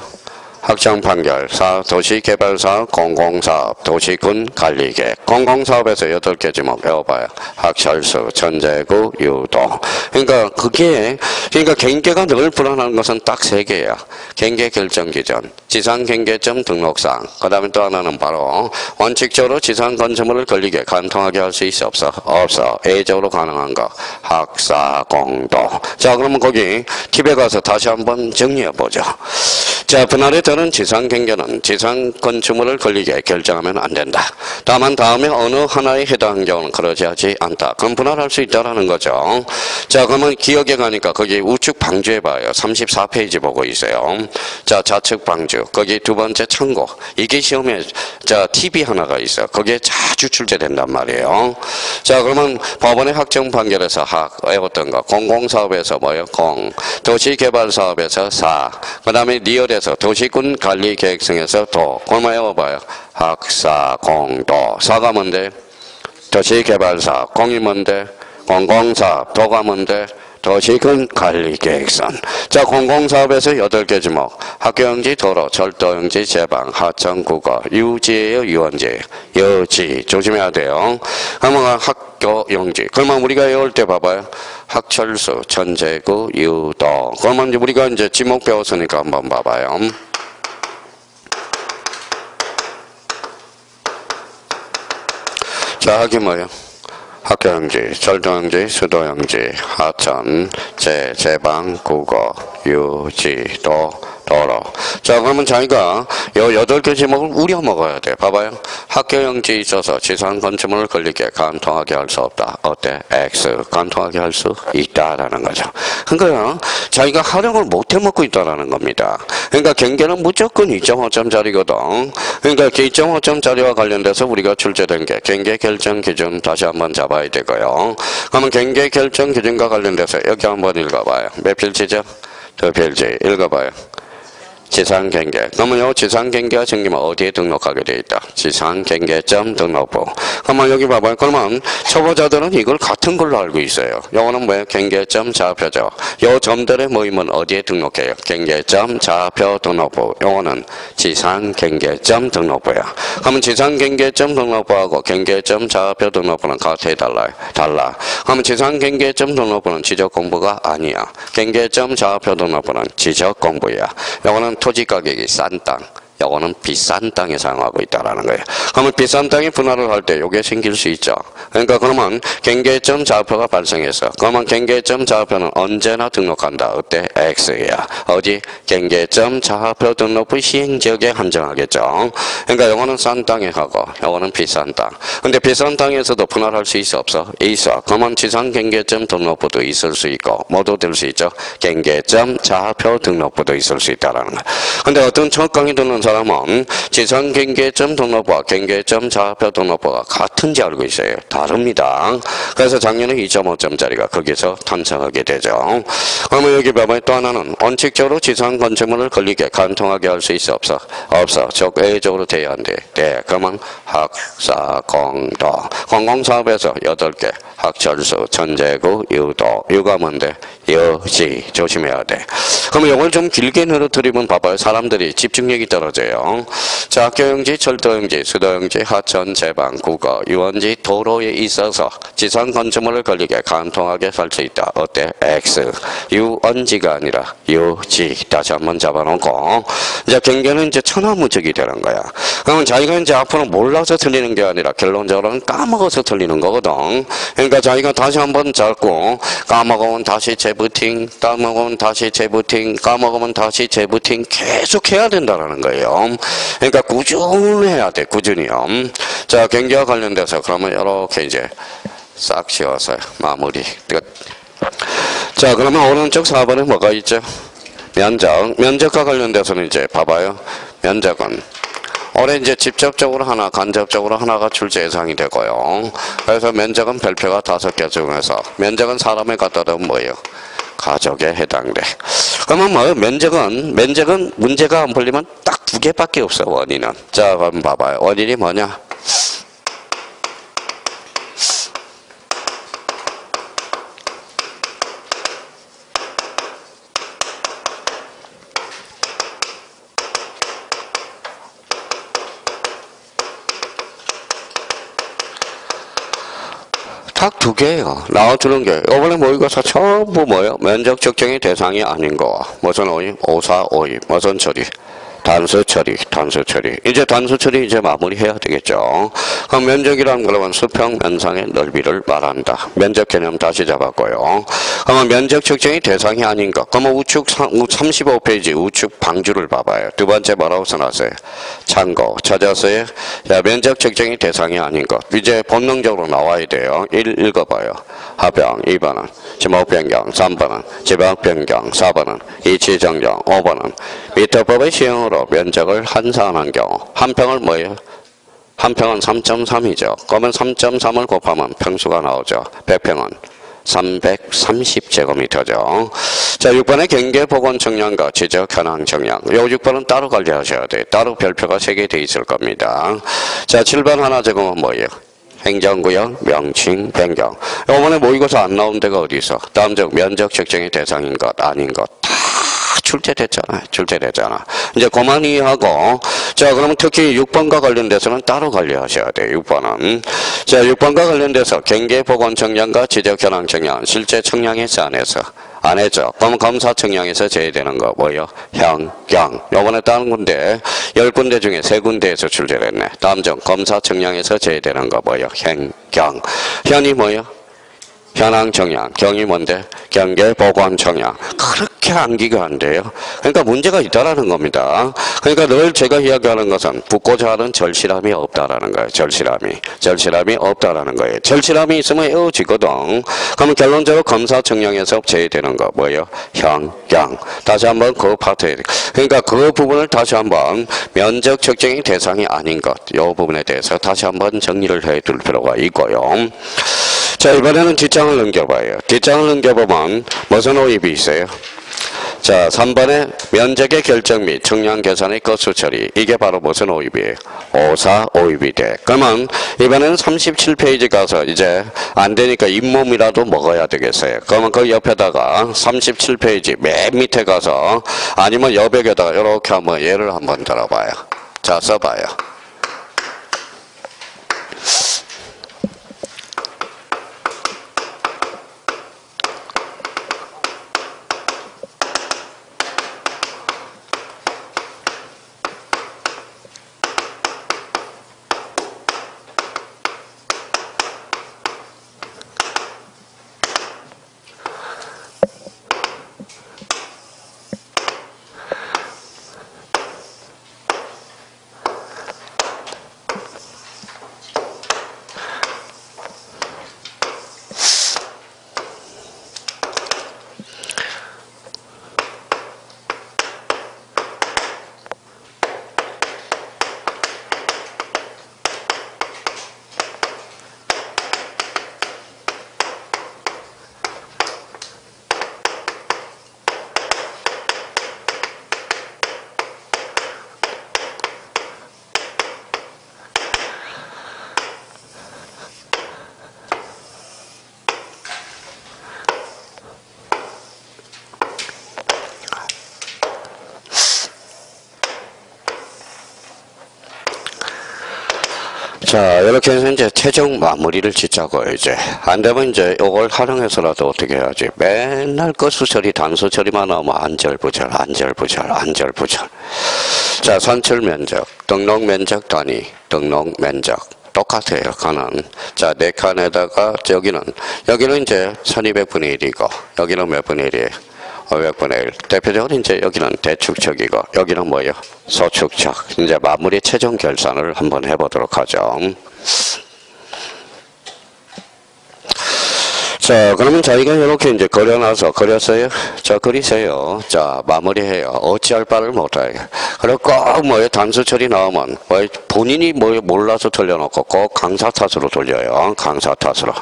S1: 확정판결, 도시개발사업, 공공사업, 도시군 관리계획. 공공사업에서 8개 제목 외워봐요. 학철수, 천재구, 유도. 그러니까 그러니까 경계가 늘 불안한 것은 딱 3개야. 경계 결정 기준, 지상 경계점 등록상. 그 다음에 또 하나는 바로 원칙적으로 지상 건축물을 걸리게 간통하게 할 수 있어 없어? 없어. A적으로 가능한 거. 학사공도. 자 그러면 거기 팁에 가서 다시 한번 정리해보죠. 자, 분할에 따른 지상 경계는 지상 건축물을 걸리게 결정하면 안 된다. 다만 다음에 어느 하나에 해당하는 경우는 그러지 하지 않다. 그럼 분할할 수 있다라는 거죠. 자, 그러면 기억에 가니까 거기 우측 방주해 봐요. 34페이지 보고 있어요. 자, 좌측 방주. 거기 두 번째 참고. 이게 시험에 자, 팁이 하나가 있어. 거기에 자주 출제된단 말이에요. 자, 그러면 법원의 확정 판결에서 외웠던 거. 공공사업에서 뭐예요? 공. 도시개발사업에서 사. 그 다음에 리얼에서 도시군 관리계획성에서 도. 그걸 외워봐요. 학사공도. 사가 뭔데? 도시개발사업. 공이 뭔데? 공공사업. 도가 뭔데? 도시군 관리계획선. 자, 공공사업에서 8개 제목. 학교용지, 도로, 철도용지, 제방, 하천, 국어. 유지예요, 유원지? 여지. 조심해야 돼요. 그러면 학교용지. 그러면 우리가 외울 때 봐봐요. 학철수, 천재구, 유도. 그러면 우리가 이제 지목 배웠으니까 한번 봐봐요. 자, 학이 뭐예요? 학교용지, 철도용지, 수도용지, 하천, 제방, 국어, 유지, 도로. 자, 그러면 자기가 요 8개 제목을 우려 먹어야 돼. 봐봐요. 학교용지에 있어서 지상 건축물을 걸리게 간통하게 할 수 없다. 어때? X. 간통하게 할 수 있다라는 거죠. 그러니까 자기가 활용을 못 해먹고 있다라는 겁니다. 그러니까 경계는 무조건 2.5점짜리거든. 그러니까 2.5점짜리와 관련돼서 우리가 출제된 게 경계 결정 기준 다시 한번 잡아야 되고요. 그러면 경계 결정 기준과 관련돼서 여기 한번 읽어봐요. 몇 필지죠? 2필지. 읽어봐요. 지상경계. 그러면 요 지상경계가 생기면 어디에 등록하게 되어 있다? 지상경계점 등록부. 그러면 여기 봐봐요. 그러면 초보자들은 이걸 같은 걸로 알고 있어요. 요거는 뭐예요? 경계점 좌표죠. 요 점들의 모임은 어디에 등록해요? 경계점 좌표 등록부. 요거는 지상경계점 등록부야. 그러면 지상경계점 등록부하고 경계점 좌표 등록부는 같아 달라요? 달라. 그러면 지상경계점 등록부는 지적공부가 아니야. 경계점 좌표 등록부는 지적공부야. 요거는 토지 가격이 싼 땅, 요거는 비싼 땅에 사용하고 있다라는 거예요. 그러면 비싼 땅에 분할을 할 때 요게 생길 수 있죠. 그러니까 그러면 경계점 좌표가 발생해서 그러면 경계점 좌표는 언제나 등록한다. 어때? X야. 어디? 경계점 좌표 등록부 시행지역에 한정하겠죠. 그러니까 요거는 싼 땅에 하고 요거는 비싼 땅. 근데 비싼 땅에서도 분할할 수 있어 없어? 있어. 그러면 지상 경계점 등록부도 있을 수 있고 뭐도 될 수 있죠. 경계점 좌표 등록부도 있을 수 있다라는 거예요. 근데 어떤 첫 강의 듣는 사람은 지상 경계점 등록부와 경계점 좌표 등록부가 같은지 알고 있어요. 다릅니다. 그래서 작년에 2.5점짜리가 거기서 탄생하게 되죠. 그러면 여기 봐봐요. 또 하나는 원칙적으로 지상 건축물을 걸리게 간통하게 할 수 있어 없어? 없어. 즉 A적으로 돼야 안 돼. 네. 그러면 학사공도. 공공사업에서 8개. 학철수, 천재구, 유도. 유가 뭔데? 여지. 조심해야 돼. 그러면 이걸 좀 길게 늘어뜨리면 봐봐요. 사람들이 집중력이 떨어져요. 자, 학교용지, 철도용지, 수도용지, 하천, 제방, 국어, 유원지, 도로에 있어서 지상 건축물을 걸리게 간통하게 할 수 있다. 어때? X. 유원지가 아니라 유지. 다시 한번 잡아놓고 이제 경계는 이제 천하무적이 되는 거야. 그러면 자기가 이제 앞으로 몰라서 틀리는 게 아니라 결론적으로는 까먹어서 틀리는 거거든. 그러니까 자기가 다시 한번 잡고 까먹으면 다시 재부팅, 까먹으면 다시 재부팅, 까먹으면 다시 재부팅 계속 해야 된다라는 거예요. 그러니까 꾸준해야 돼. 꾸준히요. 자, 경계와 관련돼서 그러면 이렇게 이제 싹 씌워서 마무리 끝. 자, 그러면 오른쪽 4번에 뭐가 있죠? 면적. 면적과 관련돼서는 이제 봐봐요. 면적은 올해 이제 직접적으로 하나, 간접적으로 하나가 출제 예상이 되고요. 그래서 면적은 별표가 5개 중에서 면적은 사람에 갖다 대면 뭐예요? 가족에 해당돼. 그러면 뭐 면적은 문제가 안 풀리면 딱 2개밖에 없어. 원인은. 자, 그럼 봐봐요. 원인이 뭐냐? 딱 두 개예요. 나와주는 게 이번에 모의고사 전부 뭐예요? 면적 측정의 대상이 아닌 거. 무슨 오입? 오사 오입. 무슨 처리? 단수 처리, 단수 처리. 이제 단수 처리 이제 마무리해야 되겠죠. 그럼 면적이라는 건 수평 면상의 넓이를 말한다. 면적 개념 다시 잡았고요. 그러면 면적 측정이 대상이 아닌 것. 그러면 우측 35페이지 우측 방주를 봐봐요. 두 번째 뭐라고 써놨어요? 참고 찾았어요. 자, 면적 측정이 대상이 아닌 것. 이제 본능적으로 나와야 돼요. 읽어봐요. 하평 2번은 지목 변경 3번은 지방 변경 4번은 이치 정정 5번은 미터법의 시행으로 면적을 환산한 경우 한 평을 뭐예요? 한 평은 3.3이죠. 그러면 3.3을 곱하면 평수가 나오죠. 100평은 330제곱미터죠. 자, 6번의 경계보건 청량과 지적 현황 청량. 요 6번은 따로 관리하셔야 돼요. 따로 별표가 3개 돼 있을 겁니다. 자, 7번 하나 제곱은 뭐예요? 행정구역, 명칭, 변경. 이번에 모의고사 안 나온 데가 어디 있어? 다음적 면적 측정의 대상인 것, 아닌 것. 출제됐잖아. 이제 그만 이해하고, 자, 그러면 특히 6번과 관련돼서는 따로 관리하셔야 돼요. 6번은. 자, 6번과 관련돼서 경계보건 청량과 지적 현황 청량, 실제 청량했어, 안 했어? 안 했죠. 그럼 검사 청량에서 제외되는 거 뭐예요? 현경. 요번에 다른 군데 10군데 중에 3군데에서 출제됐네. 다음 점 검사 청량에서 제외되는 거 뭐예요? 현경. 현이 뭐예요? 현황 청량. 경이 뭔데? 경계 보관 청량. 그렇게 암기가 안 돼요. 그러니까 문제가 있다라는 겁니다. 그러니까 늘 제가 이야기하는 것은 붙고자 하는 절실함이 없다라는 거예요. 절실함이 없다라는 거예요. 절실함이 있으면 에어지거든. 그러면 결론적으로 검사 청량에서 제외되는 거 뭐예요? 현경. 다시 한번 그 파트에 그러니까 그 부분을 다시 한번 면적 측정의 대상이 아닌 것. 이 부분에 대해서 다시 한번 정리를 해둘 필요가 있고요. 자, 이번에는 뒷장을 넘겨봐요. 뒷장을 넘겨보면 무슨 오입이 있어요? 자, 3번에 면적의 결정 및 청량 계산의 건수 처리. 이게 바로 무슨 오입이에요? 오사 오입이 돼. 그러면 이번에는 37페이지 가서 이제 안 되니까 잇몸이라도 먹어야 되겠어요. 그러면 그 옆에다가 37페이지 맨 밑에 가서 아니면 여백에다가 이렇게 한번 예를 한번 들어봐요. 자, 써봐요. 자, 이렇게 해서 이제 최종 마무리를 짓자고요, 이제. 안 되면 이제 이걸 활용해서라도 어떻게 해야지. 맨날 건수 처리, 단수 처리만 하면 안절부절. 자, 선출 면적, 등록 면적 단위, 등록 면적. 똑같아요, 칸은. 자, 네 칸에다가 여기는 이제 1200분의 1이고, 여기는 몇 분의 1이에요? 500분의 1. 대표적으로 이제 여기는 대축척이고, 여기는 뭐예요? 소축척. 이제 마무리 최종 결산을 한번 해보도록 하죠. 자, 그러면 저희가 이렇게 이제 그렸어요? 자, 그리세요. 자, 마무리해요. 어찌할 바를 못해요. 그리고 꼭 뭐에 단수 처리 나오면, 본인이 뭐에 몰라서 돌려놓고 꼭 강사 탓으로 돌려요. 강사 탓으로.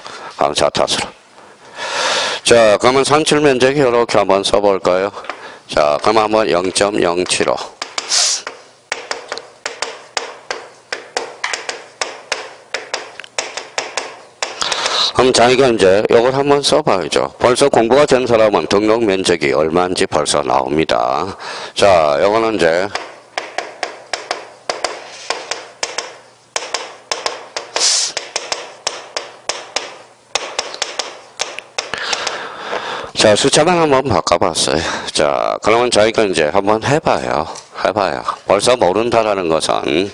S1: 자, 그러면 산출 면적이 이렇게 한번 써볼까요? 자, 그럼 한번 0.075. 그럼 자기가 이제 이걸 한번 써봐야죠. 벌써 공부가 된 사람은 등록 면적이 얼마인지 벌써 나옵니다. 자, 이거는 이제 자, 숫자만 한번 바꿔봤어요. 자, 그러면 저희가 이제 한번 해봐요. 벌써 모른다라는 것은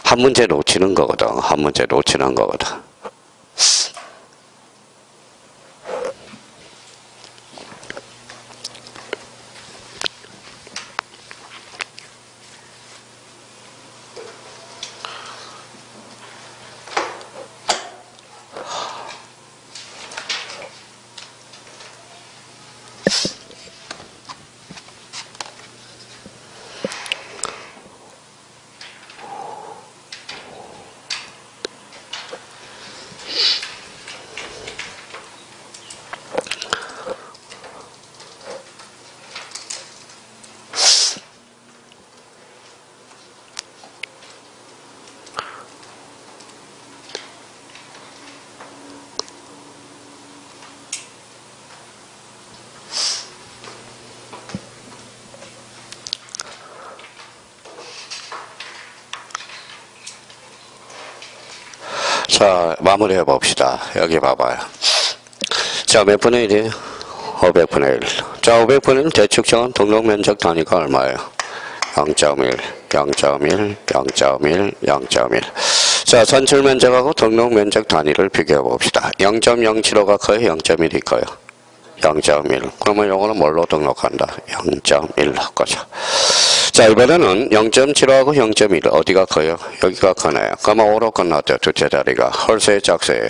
S1: 한 문제 놓치는 거거든. 한 문제 놓치는 거거든. 자, 마무리해 봅시다. 여기 봐봐요. 자, 몇 분의 1이에요? 500분의 1. 자, 500분의 1 대축적은 등록면적 단위가 얼마예요? 0.1, 0.1, 0.1, 0.1. 자, 선출면적하고 등록면적 단위를 비교해 봅시다. 0.075가 커요? 0.1이 커요? 0.1. 그러면 요거는 뭘로 등록한다? 0.1로 거죠. 자, 이번에는 0.75하고 0.1 어디가 커요? 여기가 크네요. 그러면 5로 끝났죠. 두째 자리가. 헐수의 짝수예요.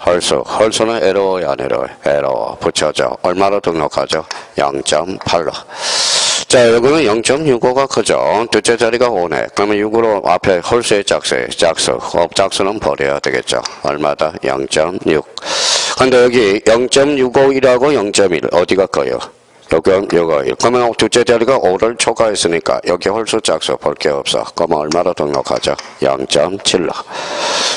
S1: 헐수는 에러워요, 안 에러워요? 에러워. 붙여줘. 얼마로 등록하죠? 0.8로. 자, 여기는 0.65가 크죠. 두째 자리가 5네. 그러면 6으로 앞에 헐수의 짝수예요. 짝수는 버려야 되겠죠. 얼마다? 0.6. 근데 여기 0.651하고 0.1 어디가 커요? 요거. 그러면 두째 자리가 5를 초과했으니까 여기 홀수 짝수 볼 게 없어. 그러면 얼마로 등록하죠? 0.7로.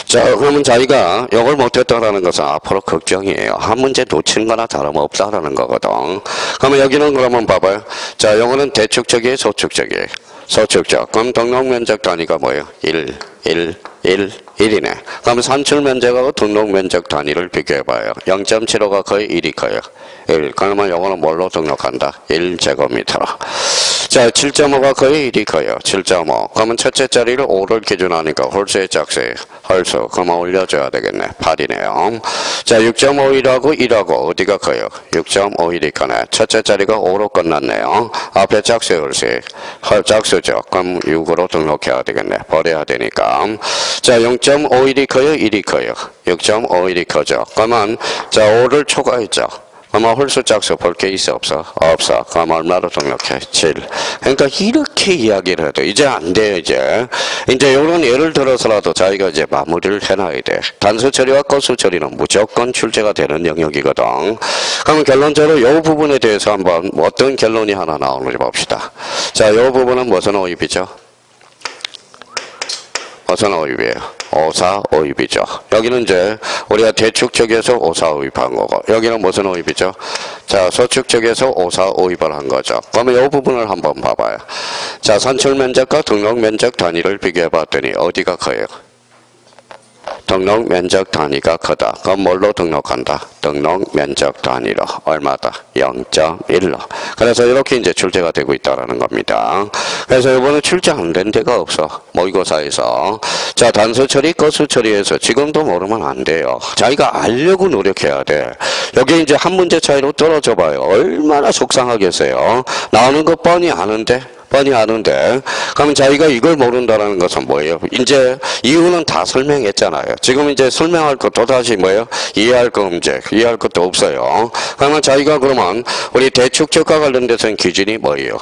S1: 자, 그러면 자기가 이걸 못했다라는 것은 앞으로 걱정이에요. 한 문제 놓치는 거나 다름없다라는 거거든. 그러면 여기는 그러면 봐봐요. 자, 요거는 대축적이에요? 소축적이에요? 소축적. 그럼 등록면적 단위가 뭐예요? 1이네. 그럼 산출면적하고 등록면적 단위를 비교해봐요. 0.75가 커요? 1이 커요? 1. 그러면 요거는 뭘로 등록한다? 1제곱미터로. 자, 7.5가 커요? 1이 커요? 7.5. 그러면 첫째 자리를 5를 기준하니까 홀수의 짝수예요. 헐수. 그러면 올려줘야 되겠네. 8이네요. 자, 6.51하고 1하고 어디가 커요? 6.51이 크네. 첫째 자리가 5로 끝났네요. 앞에 짝수의 홀수예요. 짝수죠. 그럼 6으로 등록해야 되겠네. 버려야 되니까. 자, 0.51이 커요? 1이 커요? 6.51이 커죠. 그러면 자, 5를 초과했죠. 그러면 홀수 짝수 볼 게 있어 없어? 없어. 그럼 얼마로 등록해? 7. 그러니까 이렇게 이야기를 해도 이제 안 돼요. 이제 이런 예를 들어서라도 자기가 이제 마무리를 해놔야 돼. 단수 처리와 거수 처리는 무조건 출제가 되는 영역이거든. 그러면 결론적으로 이 부분에 대해서 한번 어떤 결론이 하나 나오는지 봅시다. 자, 이 부분은 무슨 오입이죠? 무슨 오입이에요? 오사 오입이죠. 여기는 이제 우리가 대축적에서 오사 오입한 거고, 여기는 무슨 오입이죠? 자, 소축적에서 오사 오입을 한 거죠. 그러면 이 부분을 한번 봐봐요. 자, 산출면적과 등록면적 단위를 비교해 봤더니 어디가 커요? 등록면적 단위가 크다. 그럼 뭘로 등록한다? 등록면적 단위로. 얼마다? 0.1로. 그래서 이렇게 이제 출제가 되고 있다는 겁니다. 그래서 이번에 출제 안 된 데가 없어. 모의고사에서. 자, 단수 처리, 거수 처리에서 지금도 모르면 안 돼요. 자기가 알려고 노력해야 돼. 여기 이제 한 문제 차이로 떨어져 봐요. 얼마나 속상하겠어요. 나오는 거 뻔히 아는데 그러면 자기가 이걸 모른다는 것은 뭐예요? 이제 이유는 다 설명했잖아요. 지금 이제 설명할 것도 다시 뭐예요? 이해할 거 문제, 이해할 것도 없어요. 그러면 자기가 그러면 우리 대축적과 관련돼서는 기준이 뭐예요?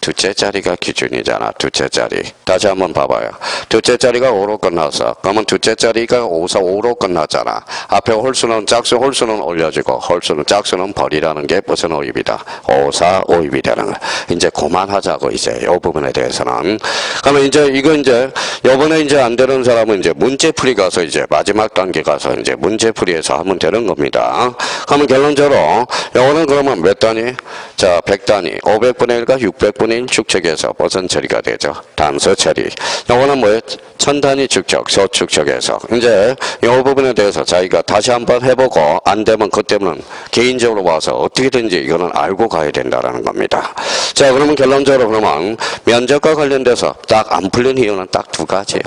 S1: 두째 자리가 기준이잖아. 두째 자리. 다시 한번 봐봐요. 두째 자리가 5로 끝났어. 그러면 두째 자리가 5로 끝났잖아. 앞에 홀수는 짝수 홀수는 올려주고 홀수는 짝수는 버리라는 게 무슨 오입이다? 오사 오입이라는 거. 이제 그만하자고 이제 이 부분에 대해서는. 그러면 이제 이거 이제 요번에 이제 안 되는 사람은 이제 문제풀이 가서 이제 마지막 단계 가서 이제 문제풀이에서 하면 되는 겁니다. 그러면 결론적으로 요거는 그러면 몇 단위? 자, 100단위. 500분의 1과 600분의 1 축척에서 무슨 처리가 되죠? 단수 처리. 요거는 뭐예요? 천단위 축척, 소축척에서. 이제 이 부분에 대해서 자기가 다시 한번 해보고 안 되면 그때는 개인적으로 와서 어떻게든지 이거는 알고 가야 된다라는 겁니다. 자, 그러면 결론적으로 그러면 면적과 관련돼서 딱 안 풀린 이유는 딱 두 가지야.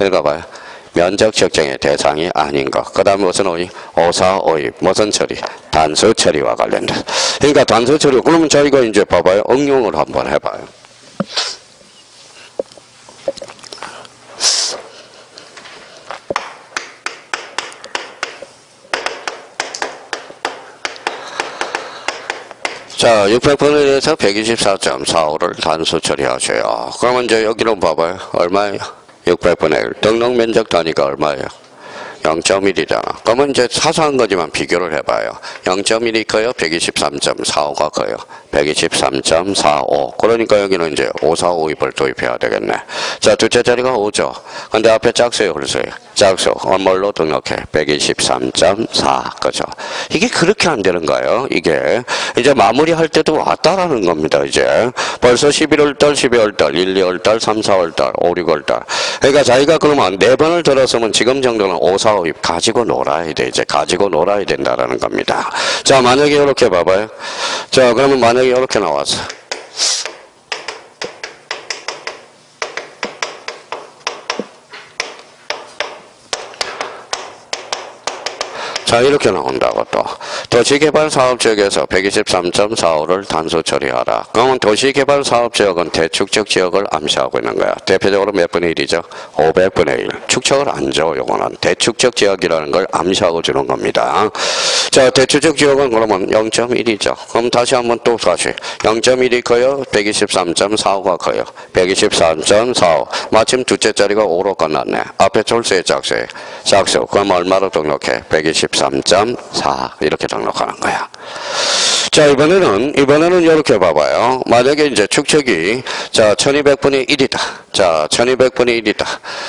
S1: 읽어봐요. 면적 측정의 대상이 아닌 것. 그 다음에 무슨 오입? 오사오입. 무슨 처리? 단수 처리와 관련돼서. 그러니까 단수 처리. 그러면 저희가 이제 봐봐요. 응용을 한번 해봐요. 자, 600분에 대해서 124.45를 단수 처리하셔요. 그러면 이제 여기로 봐봐요. 얼마예요? 600분의 1. 등록 면적 단위가 얼마예요? 0.1이잖아. 그러면 이제 사소한 거지만 비교를 해봐요. 0.1이 커요? 123.45가 커요? 123.45. 그러니까 여기는 이제 545입을 도입해야 되겠네. 자, 둘째 자리가 5죠. 근데 앞에 짝수예요, 홀수예요? 짝수. 뭘로 등록해? 123.4. 그죠? 이게 그렇게 안 되는 거예요. 이게 이제 마무리할 때도 왔다라는 겁니다. 이제 벌써 11월달, 12월달, 1, 2월달, 3, 4월달, 5, 6월달. 그러니까 자기가 그러면 4번을 들었으면 지금 정도는 5, 4, 5입 가지고 놀아야 돼. 이제 가지고 놀아야 된다라는 겁니다. 자, 만약에 이렇게 봐봐요. 자, 그러면 만약에 이렇게 나왔어. 자, 이렇게 나온다고 또. 도시개발사업지역에서 123.45를 단수 처리하라. 그러면 도시개발사업지역은 대축적 지역을 암시하고 있는 거야. 대표적으로 몇 분의 1이죠? 500분의 1. 축척을 안 줘. 요거는 대축적 지역이라는 걸 암시하고 주는 겁니다. 자, 대축적 지역은 그러면 0.1이죠. 그럼 다시 한번 또 다시. 0.1이 커요? 123.45가 커요? 123.45. 마침 둘째 자리가 5로 끝났네. 앞에 홀수에 짝수에. 짝수. 그럼 얼마로 등록해? 123.4 이렇게 등록하는 거야. 자, 이번에는 이렇게 봐봐요. 만약에 이제 축척이 자 1200분의 1이다. 자 1200분의 1이다.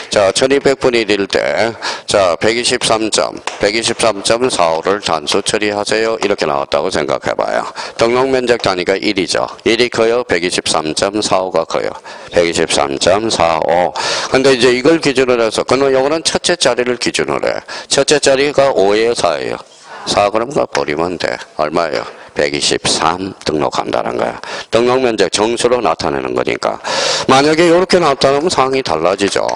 S1: 자 1200분의 1일 때 자 123.45를 단수 처리하세요. 이렇게 나왔다고 생각해봐요. 등록 면적 단위가 1이죠. 1이 커요? 123.45가 커요? 123.45. 근데 이제 이걸 기준으로 해서 그러면 요거는 첫째 자리를 기준으로 해. 첫째 자리가 5예요, 4예요? 4 그럼 그거 버리면 돼. 얼마예요? 123 등록한다는 거야. 등록 면적 정수로 나타내는 거니까. 만약에 이렇게 나타나면 상황이 달라지죠.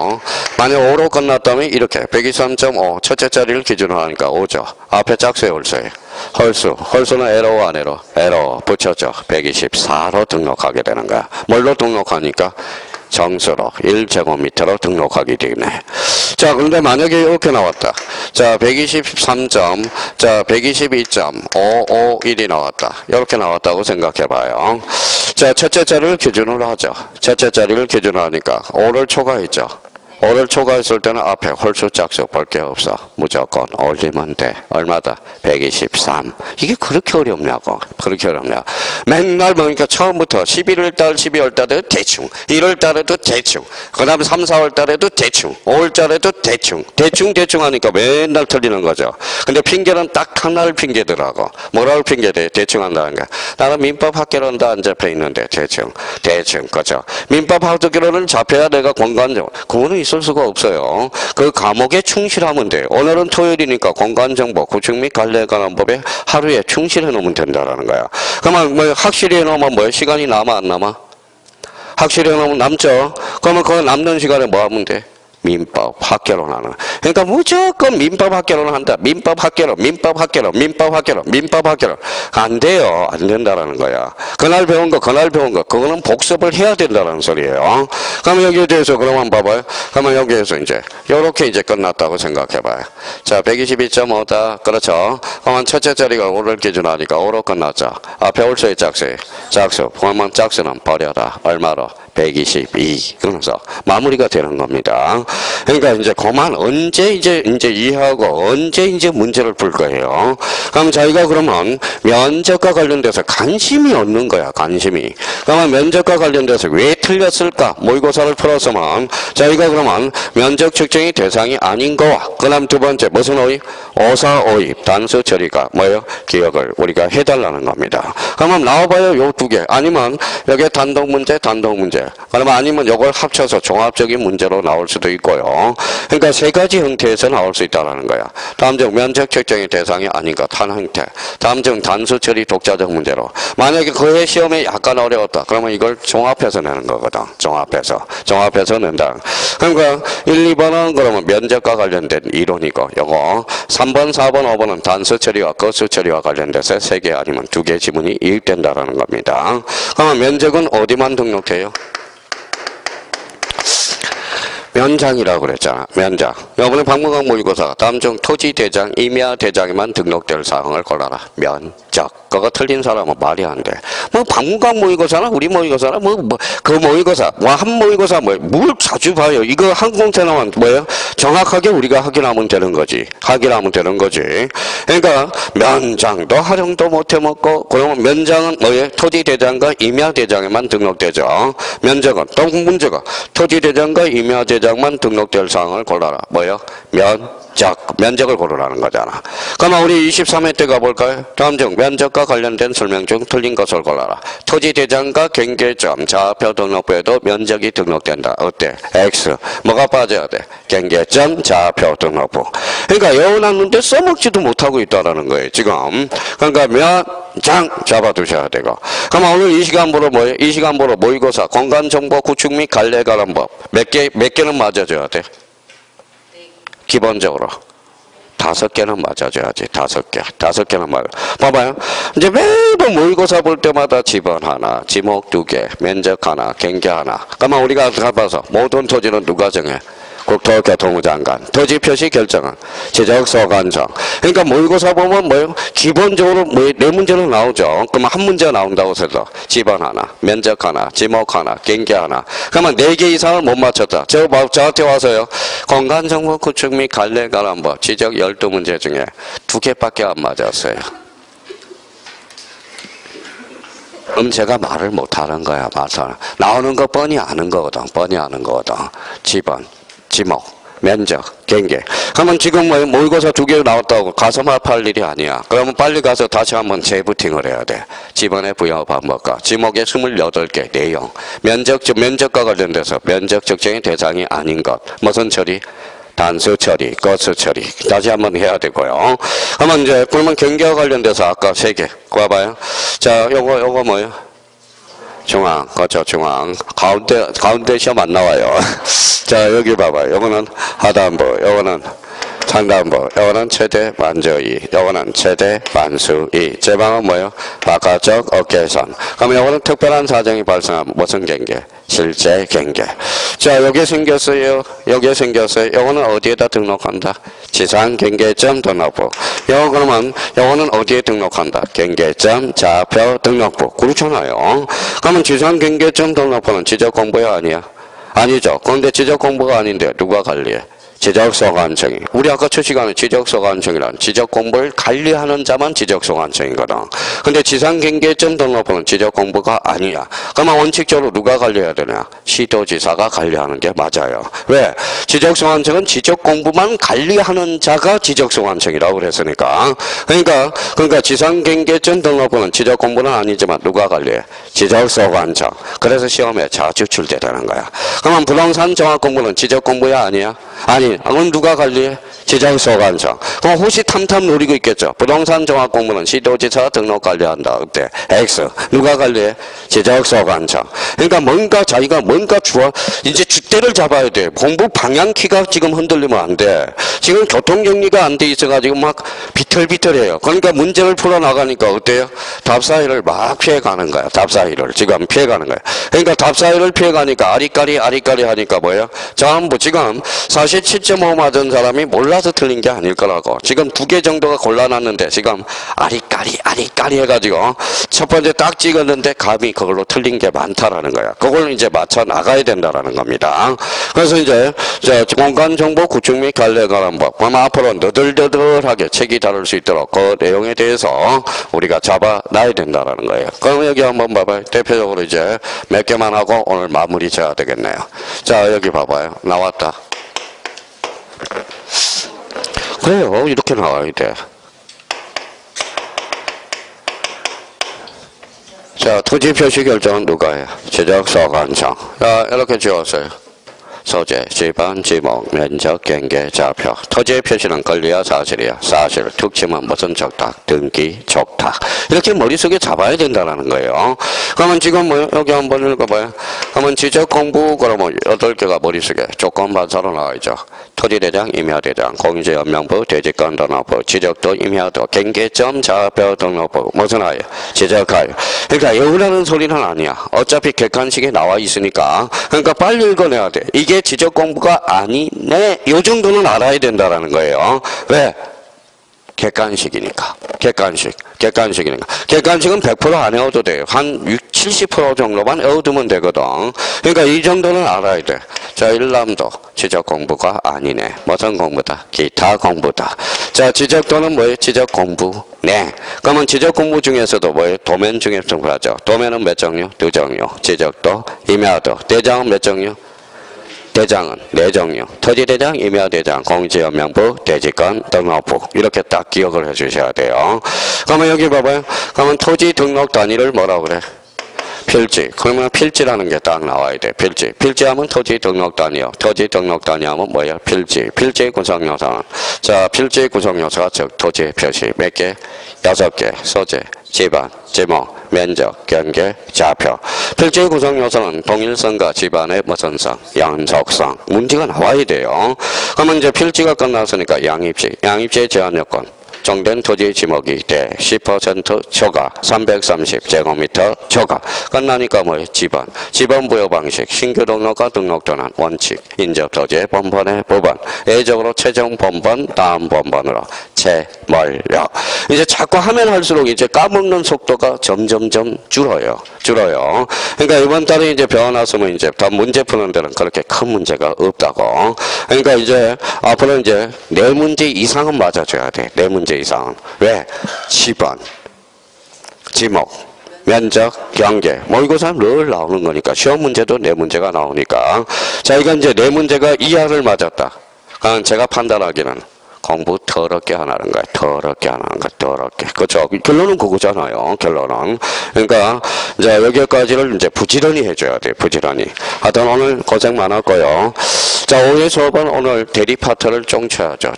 S1: 만약 5로 끝났다면 이렇게 123.5 첫째 자리를 기준으로 하니까 5죠. 앞에 짝수에 홀수예요. 홀수는 에러 안 에러? 에러 붙였죠. 124로 등록하게 되는 거야. 뭘로 등록하니까? 정수로 1제곱미터로 등록하게 되네. 자, 그런데 만약에 이렇게 나왔다. 자, 122.551이 나왔다. 이렇게 나왔다고 생각해봐요. 자, 첫째 자리를 기준으로 하죠. 첫째 자리를 기준으로 하니까 5를 초과했죠. 5를 초과했을 때는 앞에 홀수 짝수 볼 게 없어. 무조건 올리면 돼. 얼마다? 123. 이게 그렇게 어렵냐고. 그렇게 어렵냐. 맨날 보니까 처음부터 11월달, 12월달에도 대충, 1월달에도 대충, 그 다음에 3, 4월달에도 대충, 5월달에도 대충 하니까 맨날 틀리는 거죠. 근데 핑계는 딱 하나를 핑계더라고. 뭐라고 핑계대? 대충 한다는 거야. 나는 민법 학교로는 다 안 잡혀 있는데 대충, 그죠. 민법 학교로는 잡혀야 내가 공간적으로. 그거는 있을 수가 없어요. 그 과목에 충실하면 돼요. 오늘은 토요일이니까 공간정보, 구축 및 관리에 관한 법에 하루에 충실해 놓으면 된다라는 거야. 그러면 뭐 확실히 해놓으면 뭐야? 시간이 남아 안 남아? 확실히 해놓으면 남죠? 그러면 그 남는 시간에 뭐 하면 돼? 민법 학개론하는. 그러니까 무조건 민법 학개론을 한다. 민법 학개론. 안 돼요. 안 된다라는 거야. 그날 배운 거 그거는 복습을 해야 된다는 소리예요. 그러면 여기에 대해서 그러면 봐봐요. 그러면 여기에서 이제 요렇게 이제 끝났다고 생각해봐요. 자, 122.5다. 그렇죠. 그러면 첫째 자리가 5를 기준하니까 5로 끝났죠. 앞에 홀수의 짝수. 그러면 짝수는 버려라. 얼마로? 122. 그러면서 마무리가 되는 겁니다. 그러니까 이제 그만 언제 이제 이해하고 언제 이제 문제를 풀 거예요. 그럼 저희가 그러면 면적과 관련돼서 관심이 없는 거야, 관심이. 그러면 면적과 관련돼서 왜 틀렸을까? 모의고사를 풀었으면 저희가 그러면 면적 측정이 대상이 아닌 거와 그다음 두 번째 무슨 오입? 오사 오입, 단수 처리가 뭐예요? 기억을 우리가 해달라는 겁니다. 그러면 나와봐요, 요 두 개. 아니면 여기 단독 문제. 그러면 아니면 요걸 합쳐서 종합적인 문제로 나올 수도 있고요. 그러니까 세 가지 형태에서 나올 수 있다는 거야. 다음 중 면적 측정의 대상이 아닌 것 한 형태. 다음 중 단수 처리 독자적 문제로. 만약에 그해 시험에 약간 어려웠다. 그러면 이걸 종합해서 내는 거거든. 종합해서 낸다. 그러니까 1, 2번은 그러면 면적과 관련된 이론이고 요거 3번, 4번, 5번은 단수 처리와 거수 처리와 관련돼서 3개 아니면 2개 지문이 이익된다라는 겁니다. 그러면 면적은 어디만 등록돼요? 면장이라고 그랬잖아. 면장. 이번에 박문광 모의고사 다음 중 토지대장, 임야대장에만 등록될 사항을 골라라. 면적. 그거 틀린 사람은 말이 안 돼. 뭐 박문광 모의고사나 우리 모의고사나 그 모의고사 한 모의고사 뭘 자주 봐요. 이거 항공태 나면 뭐예요? 정확하게 우리가 확인하면 되는 거지. 그러니까 면장도 활용도 못 해먹고 그러면 면장은 뭐예요? 토지대장과 임야대장에만 등록되죠. 면적은 또 문제가 토지대장과 임야대장만 등록될 사항을 골라라. 뭐예요? 면적을 고르라는 거잖아. 그러면 우리 23회 때 가볼까요? 다음 중 면적과 관련된 설명 중 틀린 것을 골라라. 토지대장과 경계점, 좌표 등록부에도 면적이 등록된다. 어때? X. 뭐가 빠져야 돼? 경계점, 좌표 등록부. 그러니까 여운하는데 써먹지도 못하고 있다라는 거예요, 지금. 그러니까 면장 잡아두셔야 되고. 그러면 오늘 이 시간 보러 뭐예요? 이 시간 보러 모의고사, 공간정보 구축 및 관례관람법. 몇 개는 맞아줘야 돼? 기본적으로 5개는 맞아줘야지. 5개는 맞아. 봐봐요. 이제 매번 모의고사 볼 때마다 지번 하나, 지목 2개, 면적 하나, 경계 하나. 그러면 우리가 가봐서 모든 토지는 누가 정해? 국토교통부 장관. 토지 표시 결정은 지적소관청. 그러니까 모의고사 보면 뭐예요? 기본적으로 네 문제는 나오죠. 그러면 한 문제 나온다고 해서 지번 하나, 면적 하나, 지목 하나, 경계 하나. 그러면 4개 이상을 못 맞췄다. 저한테 와서요. 공간정보 구축 및 관례관람법 지적 12문제 중에 2개밖에 안 맞았어요. 그럼 제가 말을 못하는 거야. 나오는 거 뻔히 아는 거거든. 지번, 지목, 면적, 경계. 그러면 지금 모의고사 2개 나왔다고 가서 말할 일이 아니야. 그러면 빨리 가서 다시 한번 재부팅을 해야 돼. 지번의 부여 방법과 지목의 28개 내용. 면적과 관련돼서 면적 측정의 대상이 아닌 것. 무슨 처리? 단수 처리, 거수 처리. 다시 한번 해야 되고요. 그러면 경계와 관련돼서 아까 3개. 봐봐요. 자, 요거 뭐예요? 중앙, 그렇죠, 중앙. 가운데 시험 안 나와요. 자, 여기 봐봐요. 요거는 하단부, 요거는 상단부, 요거는 최대 만저이, 요거는 최대 만수이. 제방은 뭐예요? 바깥쪽 어깨선. 그럼 요거는 특별한 사정이 발생하면 무슨 경계? 실제 경계. 자, 여기 생겼어요. 요거는 어디에다 등록한다? 지상 경계점 등록부. 요거는 어디에 등록한다? 경계점 좌표 등록부. 그렇잖아요. 그러면 지상 경계점 등록부는 지적 공부야 아니야? 아니죠. 그런데 지적 공부가 아닌데 누가 관리해? 지적소관청이. 우리 아까 첫 시간에 지적소관청이란 지적 공부를 관리하는 자만 지적소관청이거든. 근데 지상경계점 등록부는 지적 공부가 아니야. 그러면 원칙적으로 누가 관리해야 되냐? 시도지사가 관리하는 게 맞아요. 왜? 지적소관청은 지적 공부만 관리하는 자가 지적소관청이라고 그랬으니까. 그러니까 지상경계점 등록부는 지적 공부는 아니지만 누가 관리해? 지적소관청. 그래서 시험에 자주 출제되는 거야. 그러면 부동산 정확 공부는 지적 공부야 아니야? 아니, 그럼 누가 관리해? 지적소관청. 그럼 호시탐탐 노리고 있겠죠. 부동산 종합 공부는 시도지사가 등록 관리한다. 어때? X. 누가 관리해? 지적소관청. 그러니까 자기가 이제 줏대를 잡아야 돼. 공부 방향키가 지금 흔들리면 안 돼. 지금 교통정리가 안 돼 있어가지고 막 비틀비틀해요. 그러니까 문제를 풀어나가니까 어때요? 답사이를 막 피해가는 거야. 답사이를 지금 피해가는 거야. 그러니까 답사이를 피해가니까 아리까리 하니까 뭐예요? 전부 지금 사실 7.5 맞은 사람이 몰라서 틀린 게 아닐 거라고. 지금 2개 정도가 골라놨는데 지금 아리까리 해가지고 첫 번째 딱 찍었는데 감히 그걸로 틀린 게 많다라는 거야. 그걸 이제 맞춰 나가야 된다라는 겁니다. 그래서 이제 공간 정보 구축 및 관리에 관한 법. 아마 앞으로 너덜너덜하게 책이 다룰 수 있도록 그 내용에 대해서 우리가 잡아놔야 된다라는 거예요. 그럼 여기 한번 봐봐요. 대표적으로 이제 몇 개만 하고 오늘 마무리 져야 되겠네요. 자, 여기 봐봐요. 나왔다. 그래요. 이렇게 나와야 돼. 자, 토지 표시 결정은 누가 해요? 지적서 관청. 자, 이렇게 지웠어요. 소재, 지반, 지목, 면적, 경계, 좌표. 토지의 표시는 권리야, 사실이야. 사실, 특징은 무슨 척탁, 등기, 촉탁. 이렇게 머릿속에 잡아야 된다는 거예요. 그러면 지금 뭐 여기 한번 읽어봐요. 그러면 지적 공부 그러면 8개가 머릿속에 조건 반사로 나와있죠. 토지대장, 임야대장, 공지연명부, 대지권 등록부, 지적도, 임야도, 경계점, 좌표 등록부. 무슨 하여? 지적하여. 그러니까 외우라는 소리는 아니야. 어차피 객관식에 나와 있으니까. 그러니까 빨리 읽어내야 돼. 이게 지적 공부가 아니네. 요 정도는 알아야 된다라는 거예요. 왜? 객관식이니까. 객관식이니까. 객관식은 100% 안 외워도 돼요. 한 70% 정도만 외워두면 되거든. 그러니까 이 정도는 알아야 돼. 자, 일람도 지적 공부가 아니네. 무슨 공부다? 기타 공부다. 자, 지적도는 뭐예요? 지적 공부. 네. 그러면 지적 공부 중에서도 뭐예요? 도면 중에서 하죠. 도면은 몇 종류? 2종류. 지적도, 임야도. 대장은 몇 종류? 대장은 4종류. 토지대장, 임야대장, 공지연명부, 대지권, 등록부. 이렇게 딱 기억을 해주셔야 돼요. 그러면 여기 봐봐요. 그러면 토지 등록 단위를 뭐라고 그래? 필지. 그러면 필지라는 게 딱 나와야 돼. 필지. 필지하면 토지 등록 단위요. 토지 등록 단위하면 뭐야? 필지. 필지의 구성 요소는. 자, 필지의 구성 요소가 즉 토지 표시 몇 개? 6개. 소재, 지반, 지목, 면적, 경계, 좌표. 필지의 구성 요소는 동일성과 지반의 무슨 성? 양속성. 문제가 나와야 돼요. 그러면 이제 필지가 끝났으니까 양입지. 양입지의 제한 요건. 정된 토지 지목이 대 10% 초과 330제곱미터 초과. 끝나니까 뭐예요? 지번. 지번 부여 방식. 신규 등록과 등록전환 원칙. 인접 토지의 번번의 부분. 예적으로 최종 번번 다음 번번으로 채멀려. 이제 자꾸 하면 할수록 이제 까먹는 속도가 점점점 줄어요. 그러니까 이번 달에 이제 배워놨으면 이제 다 문제 푸는 데는 그렇게 큰 문제가 없다고. 그러니까 이제 앞으로 이제 4문제 이상은 맞아줘야 돼. 4문제 이상. 왜? 지번, 지목, 면적, 경계. 모의고사는 늘 나오는 거니까. 시험 문제도 4문제가 나오니까. 자, 이건 이제 4문제가 이하를 맞았다. 그럼 제가 판단하기는 공부 더럽게 안 하는 거야. 더럽게. 그렇죠. 결론은 그거잖아요. 결론은. 그러니까 이제 여기까지를 이제 부지런히 해줘야 돼. 부지런히. 하여튼 오늘 고생 많았고요. 자, 5회 수업은 오늘 대리 파트를 쫑쳐야죠.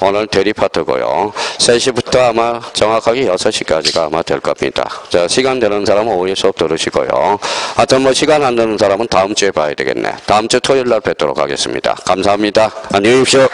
S1: 오늘 대리 파트고요. 3시부터 아마 정확하게 6시까지가 아마 될 겁니다. 자, 시간 되는 사람은 5회 수업 들으시고요. 하여튼 뭐 시간 안 되는 사람은 다음 주에 봐야 되겠네. 다음 주 토요일 날 뵙도록 하겠습니다. 감사합니다. 안녕히 계십시오.